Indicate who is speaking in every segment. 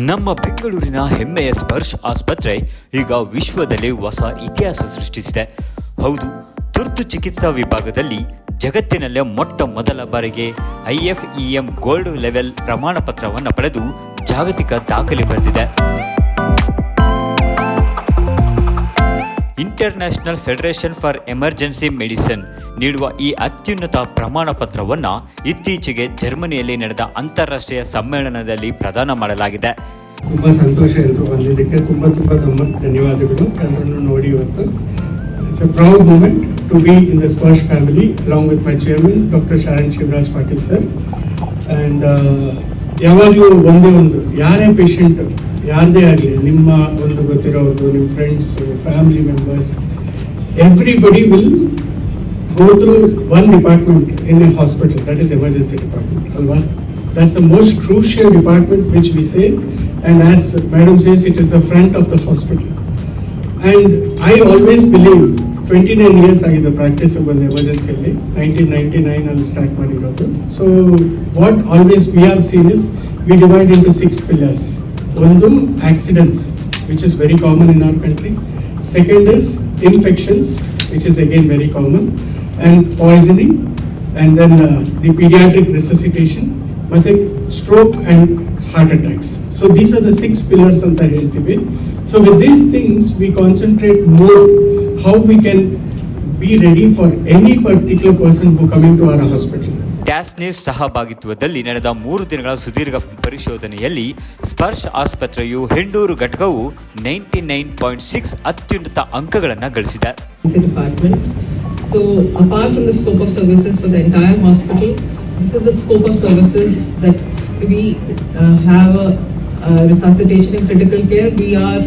Speaker 1: ನಮ್ಮ ಬೆಂಗಳೂರಿನ ಹೆಮ್ಮೆಯ ಸ್ಪರ್ಶ್ ಆಸ್ಪತ್ರೆ ಈಗ ವಿಶ್ವದಲ್ಲಿ ಹೊಸ ಇತಿಹಾಸ ಸೃಷ್ಟಿಸಿದೆ. ಹೌದು, ತುರ್ತು ಚಿಕಿತ್ಸಾ ವಿಭಾಗದಲ್ಲಿ ಜಗತ್ತಿನಲ್ಲೇ ಮೊಟ್ಟ ಮೊದಲ ಬಾರಿಗೆ IFEM ಗೋಲ್ಡ್ ಲೆವೆಲ್ ಪ್ರಮಾಣ ಪತ್ರವನ್ನು ಪಡೆದು ಜಾಗತಿಕ ದಾಖಲೆ ಬರೆದಿದೆ. International federation for emergency medicine ನೀಡುವ ಈ ಅತ್ಯುನ್ನತ ಪ್ರಮಾಣ ಪತ್ರವನ್ನು ಇತ್ತೀಚೆಗೆ ಜರ್ಮನಿಯಲ್ಲಿ ನಡೆದ ಅಂತಾರಾಷ್ಟ್ರೀಯ ಸಮ್ಮೇಳನದಲ್ಲಿ ಪ್ರದಾನ ಮಾಡಲಾಗಿದೆ.
Speaker 2: ತುಂಬಾ ಸಂತೋಷ ಎಲ್ಲರೂ ಬಂದಿದ್ದಕ್ಕೆ ತುಂಬಾ ಧನ್ಯವಾದಗಳು. ಎಲ್ಲರನ್ನು ನೋಡಿ ಇವತ್ತು it's a proud moment to be in the Sparsh family along with my chairman doctor Sharan Shivraj Patil sir. And ಯಾವಾಗಲೂ ಒಂದೇ ಒಂದು ಯಾರೇ ಪೇಷಂಟ್ ಯಾರದೇ ಆಗಲಿ, ನಿಮ್ಮ ಒಂದು ಗೊತ್ತಿರೋದು, ನಿಮ್ಮ friends, family members, everybody will go through one department in a hospital, that is emergency department, alwa. That's the most crucial department which we say, and as madam says, it is the front of the hospital. And I always believe 29 years agide practice of an emergency alli 1999 alli start madirodu. So what always we have seen is we divide into 6 pillars. One, accidents, which is very common in our country. Second is infections, which is again very common, and poisoning, and then the pediatric resuscitation, stroke and heart attacks. So these are the 6 pillars of the healthy. So with these things we concentrate more how we can be ready for any particular person who coming to our hospital.
Speaker 1: ಟ್ಯಾಸ್ news ಸಹಭಾಗಿತ್ವದಲ್ಲಿ ನಡೆದ 3 ದಿನಗಳ ಸುದೀರ್ಘ ಪರಿಶೋಧನೆಯಲ್ಲಿ ಸ್ಪರ್ಶ್ ಆಸ್ಪತ್ರೆಯು ಹೆಣ್ಣೂರು ಘಟಕವು 99.6 ಅತ್ಯುನ್ನತ ಅಂಕಗಳನ್ನು ಗಳಿಸಿದೆ.
Speaker 3: So apart from the scope of services for the entire hospital, this is the scope of services that we have resuscitation and critical care. We are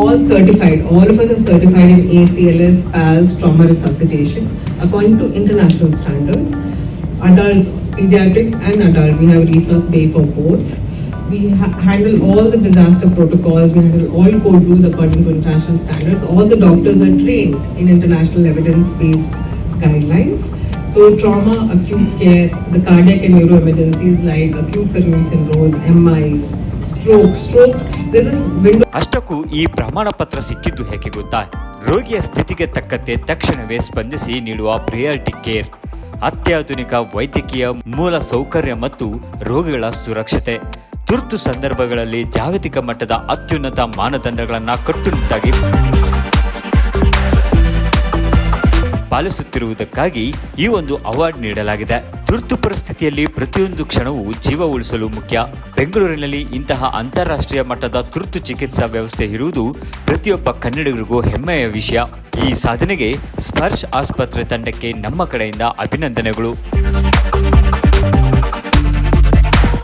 Speaker 3: all certified. All of us are certified in ACLS, PALS, trauma resuscitation according to international standards. Adults, pediatrics and adult, we have resource bay for both. We handle all the disaster protocols, we handle all code rules according to international standards. All the doctors are trained in international evidence-based guidelines. So trauma, acute care, the cardiac and neuro emergencies like acute coronary syndromes, MIs, stroke, this is window.
Speaker 1: ಅಷ್ಟಕ್ಕೂ ಈ ಪ್ರಮಾಣ ಪತ್ರ ಸಿಕ್ಕಿದ್ದು ಹೇಗೆ ಗೊತ್ತಾ? ರೋಗಿಯ ಸ್ಥಿತಿಗೆ ತಕ್ಕಂತೆ ತಕ್ಷಣವೇ ಸ್ಪಂದಿಸಿ ನೀಡುವ ಪ್ರಿಯಾರಿಟಿ ಕೇರ್, ಅತ್ಯಾಧುನಿಕ ವೈದ್ಯಕೀಯ ಮೂಲ ಸೌಕರ್ಯ ಮತ್ತು ರೋಗಿಗಳ ಸುರಕ್ಷತೆ, ತುರ್ತು ಸಂದರ್ಭಗಳಲ್ಲಿ ಜಾಗತಿಕ ಮಟ್ಟದ ಅತ್ಯುನ್ನತ ಮಾನದಂಡಗಳನ್ನು ಕಟ್ಟುನಿಟ್ಟಾಗಿ ಪಾಲಿಸುತ್ತಿರುವುದಕ್ಕಾಗಿ ಈ ಒಂದು ಅವಾರ್ಡ್ ನೀಡಲಾಗಿದೆ. ತುರ್ತು ಪರಿಸ್ಥಿತಿಯಲ್ಲಿ ಪ್ರತಿಯೊಂದು ಕ್ಷಣವೂ ಜೀವ ಉಳಿಸಲು ಮುಖ್ಯ. ಬೆಂಗಳೂರಿನಲ್ಲಿ ಇಂತಹ ಅಂತಾರಾಷ್ಟ್ರೀಯ ಮಟ್ಟದ ತುರ್ತು ಚಿಕಿತ್ಸಾ ವ್ಯವಸ್ಥೆ ಇರುವುದು ಪ್ರತಿಯೊಬ್ಬ ಕನ್ನಡಿಗರಿಗೂ ಹೆಮ್ಮೆಯ ವಿಷಯ. ಈ ಸಾಧನೆಗೆ ಸ್ಪರ್ಶ್ ಆಸ್ಪತ್ರೆ ತಂಡಕ್ಕೆ ನಮ್ಮ ಕಡೆಯಿಂದ ಅಭಿನಂದನೆಗಳು.